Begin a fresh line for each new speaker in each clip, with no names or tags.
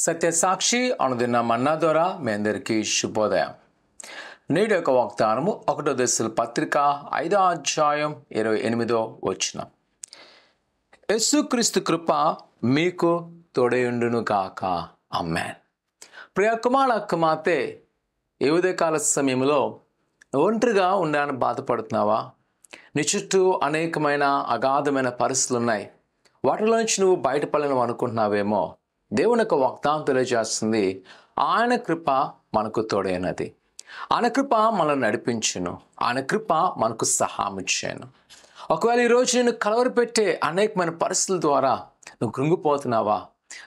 సత్యసాక్షి అనుదిన మన్నా ద్వారా మీ అందరికీ శుభోదయం. నేటి యొక్క వాగ్దానము 1 దశల పత్రిక 5వ అధ్యాయం 28వ వచనం. యేసుక్రీస్తు కృప మీకు తోడయుండును గాక. ఆమేన్. ప్రియ కుమార కుమార్తె, ఈ ఉదయకాల సమయంలో ఒంటరిగా ఉండాలని బాధపడుతున్నావా? నీ చుట్టూ అనేకమైన అగాధమైన పరిస్థితులు ఉన్నాయి. వాటిలో నుంచి నువ్వు బయటపడలేను అనుకుంటున్నావేమో. దేవుని యొక్క వాగ్దానం తెలియజేస్తుంది, ఆయన కృప మనకు తోడైనది. ఆయన కృప మనల్ని నడిపించును. ఆయన కృప మనకు సహాయం ఇచ్చాను. ఒకవేళ ఈరోజు నేను కలవరపెట్టే అనేకమైన పరిస్థితుల ద్వారా నువ్వు కృంగిపోతున్నావా,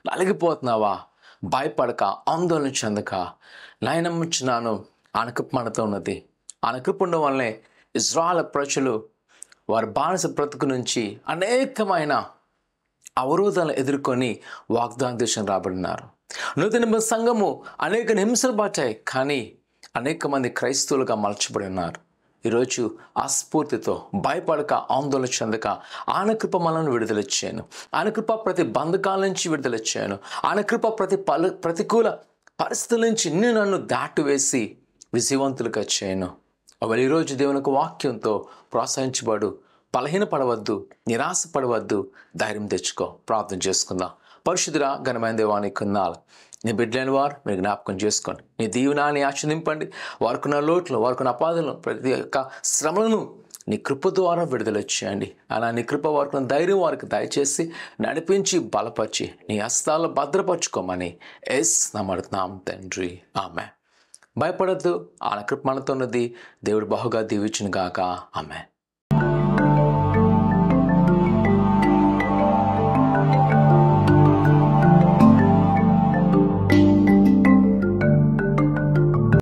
నలిగిపోతున్నావా? భయపడక, ఆందోళన చెందక, నేను నమ్ముచున్నాను ఆయన కృప మనతో ఉన్నది. ఆయన కృప ఉండడం వల్లనే ఇజ్రాయెల్ ప్రజలు వారి బానిస బ్రతుకు నుంచి అనేకమైన అవరోధాలను ఎదుర్కొని వాగ్దాన దేశం రాబడినారు. నూతన సంఘము అనేక హింసలు పట్టాయి, కానీ అనేక మంది క్రైస్తవులుగా మలచబడి ఉన్నారు. ఈరోజు ఆ స్ఫూర్తితో భయపడక, ఆందోళన చెందక, ఆయన కృప మనల్ని విడుదలచ్చాను. ఆయన కృప ప్రతి బంధకాల నుంచి విడుదలచ్చాను. ఆయన కృప ప్రతికూల పరిస్థితుల నుంచి నన్ను దాటివేసి విజయవంతులుగా చేయను. అవన్నీ ఈరోజు దేవుని యొక్క వాక్యంతో ప్రోత్సహించబడు. బలహీనపడవద్దు, నిరాశపడవద్దు, ధైర్యం తెచ్చుకో. ప్రార్థన చేసుకుందాం. పరిశుద్ధుడా ఘనమైన దేవానికి వందనాలు. నీ బిడ్డలైన వారు మీరు జ్ఞాపకం చేసుకోండి. నీ దీవెనాన్ని ఆశీర్వదింపండి. వారికున్న లోట్లు, వారికున్న అపాధలను, ప్రతి ఒక్క శ్రమలను నీ కృప ద్వారా విడుదల చేయండి. అలా నీ కృప వారికున్న ధైర్యం వారికి దయచేసి నడిపించి బలపరిచి నీ హస్తాల్లో భద్రపరచుకోమని యేసు నామమున తండ్రి, ఆమేన్. భయపడద్దు, ఆయన కృప మనతో ఉన్నది. దేవుడు బహుగా దీవించును గాక. ఆమేన్.